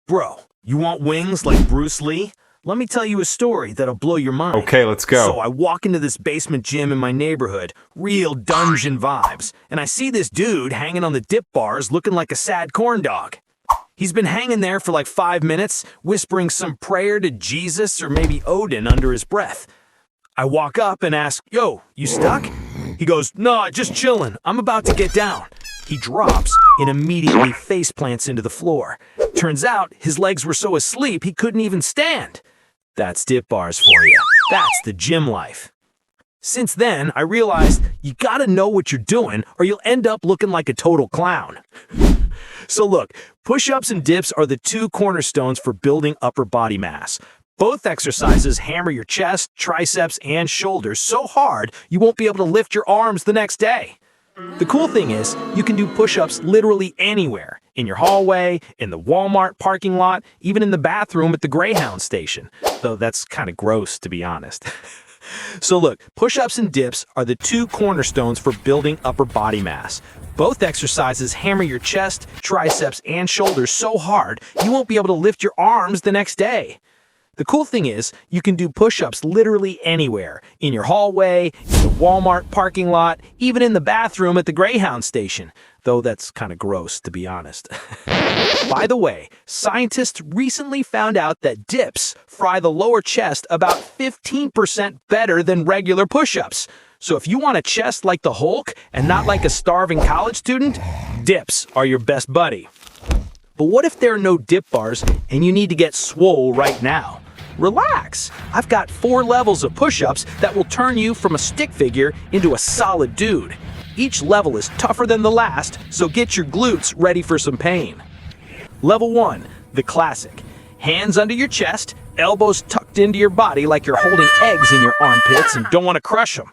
Bro, you want wings like Bruce Lee? Let me tell you a story that'll blow your mind. Okay, let's go. So I walk into this basement gym in my neighborhood, real dungeon vibes, and I see this dude hanging on the dip bars looking like a sad corn dog. He's been hanging there for like 5 minutes, whispering some prayer to Jesus or maybe Odin under his breath. I walk up and ask, "Yo, you stuck?" He goes, "No, just chilling. I'm about to get down." He drops and immediately face plants into the floor. Turns out his legs were so asleep he couldn't even stand. That's dip bars for you. That's the gym life. Since then, I realized you gotta know what you're doing or you'll end up looking like a total clown. So look, push-ups and dips are the two cornerstones for building upper body mass. Both exercises hammer your chest, triceps, and shoulders so hard you won't be able to lift your arms the next day. The cool thing is, you can do push-ups literally anywhere. In your hallway, in the Walmart parking lot, even in the bathroom at the Greyhound station. Though that's kind of gross, to be honest. So look, push-ups and dips are the two cornerstones for building upper body mass. Both exercises hammer your chest, triceps, and shoulders so hard you won't be able to lift your arms the next day. The cool thing is, you can do push-ups literally anywhere. In your hallway, in the Walmart parking lot, even in the bathroom at the Greyhound station. Though that's kind of gross, to be honest. By the way, scientists recently found out that dips fry the lower chest about 15% better than regular push-ups. So if you want a chest like the Hulk and not like a starving college student, dips are your best buddy. But what if there are no dip bars and you need to get swole right now? Relax. I've got 4 levels of push-ups that will turn you from a stick figure into a solid dude. Each level is tougher than the last, so get your glutes ready for some pain. Level 1, the classic. Hands under your chest, elbows tucked into your body like you're holding eggs in your armpits and don't want to crush them.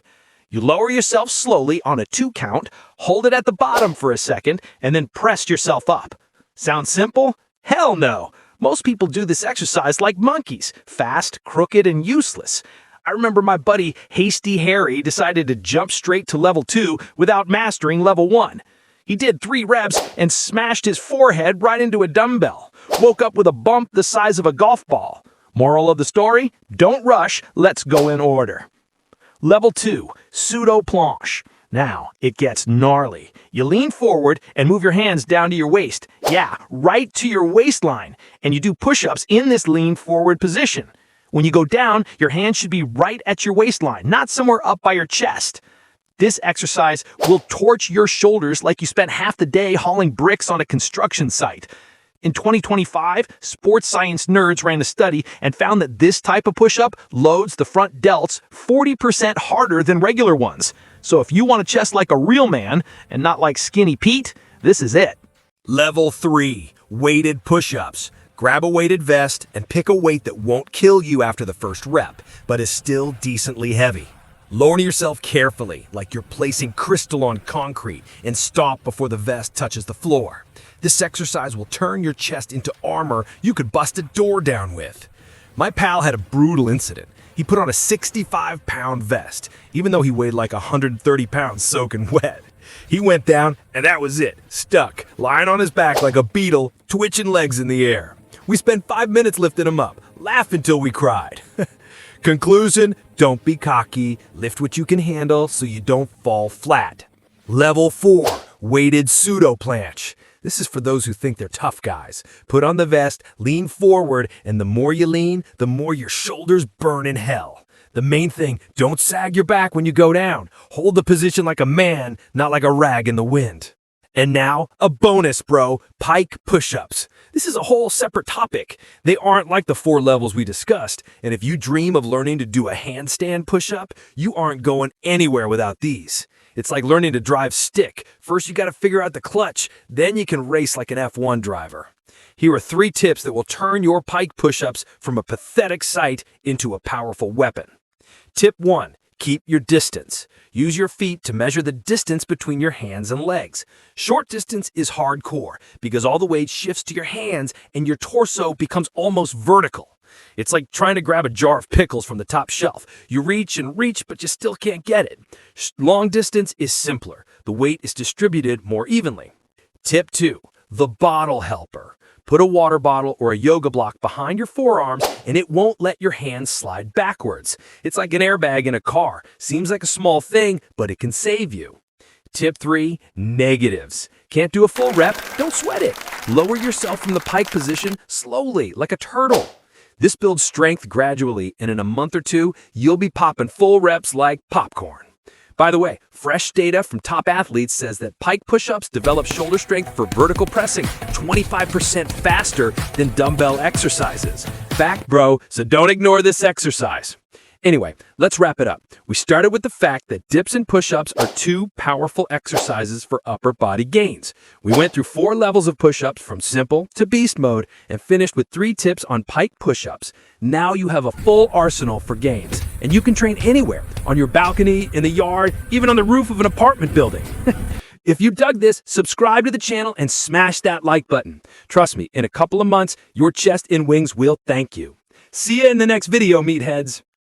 You lower yourself slowly on a 2 count, hold it at the bottom for a second, and then press yourself up. Sound simple? Hell no! Most people do this exercise like monkeys, fast, crooked, and useless. I remember my buddy Hasty Harry decided to jump straight to level 2 without mastering level 1. He did 3 reps and smashed his forehead right into a dumbbell. Woke up with a bump the size of a golf ball. Moral of the story? Don't rush, let's go in order. Level 2, Pseudo-Planche. Now, it gets gnarly. You lean forward and move your hands down to your waist. Yeah, right to your waistline. And you do push-ups in this lean forward position. When you go down, your hands should be right at your waistline, not somewhere up by your chest. This exercise will torch your shoulders like you spent half the day hauling bricks on a construction site. In 2025, sports science nerds ran a study and found that this type of push-up loads the front delts 40% harder than regular ones. So if you want a chest like a real man and not like Skinny Pete, this is it. Level 3, weighted push-ups. Grab a weighted vest and pick a weight that won't kill you after the first rep, but is still decently heavy. Lower yourself carefully, like you're placing crystal on concrete, and stop before the vest touches the floor. This exercise will turn your chest into armor you could bust a door down with. My pal had a brutal incident. He put on a 65-pound vest, even though he weighed like 130 pounds soaking wet. He went down, and that was it. Stuck, lying on his back like a beetle, twitching legs in the air. We spent 5 minutes lifting him up, laughed until we cried. Conclusion, don't be cocky, lift what you can handle so you don't fall flat. Level 4, weighted pseudo-planche. This is for those who think they're tough guys. Put on the vest, lean forward, and the more you lean, the more your shoulders burn in hell. The main thing, don't sag your back when you go down. Hold the position like a man, not like a rag in the wind. And now, a bonus, bro, Pike Push-ups. This is a whole separate topic. They aren't like the 4 levels we discussed, and if you dream of learning to do a handstand push-up, you aren't going anywhere without these. It's like learning to drive stick. First you gotta figure out the clutch, then you can race like an F1 driver. Here are 3 tips that will turn your Pike push-ups from a pathetic sight into a powerful weapon. Tip 1. Keep your distance. Use your feet to measure the distance between your hands and legs. Short distance is hardcore because all the weight shifts to your hands and your torso becomes almost vertical. It's like trying to grab a jar of pickles from the top shelf. You reach and reach, but you still can't get it. Long distance is simpler. The weight is distributed more evenly. Tip 2. The bottle helper. Put a water bottle or a yoga block behind your forearms and it won't let your hands slide backwards. It's like an airbag in a car. Seems like a small thing, but it can save you. Tip 3, negatives. Can't do a full rep? Don't sweat it. Lower yourself from the pike position slowly, like a turtle. This builds strength gradually, and in a month or two, you'll be popping full reps like popcorn. By the way, fresh data from top athletes says that pike push-ups develop shoulder strength for vertical pressing 25% faster than dumbbell exercises. Fact, bro, so don't ignore this exercise. Anyway, let's wrap it up. We started with the fact that dips and push-ups are two powerful exercises for upper body gains. We went through 4 levels of push-ups from simple to beast mode and finished with 3 tips on pike push-ups. Now you have a full arsenal for gains, and you can train anywhere, on your balcony, in the yard, even on the roof of an apartment building. If you dug this, subscribe to the channel and smash that like button. Trust me, in a couple of months, your chest and wings will thank you. See you in the next video, meatheads.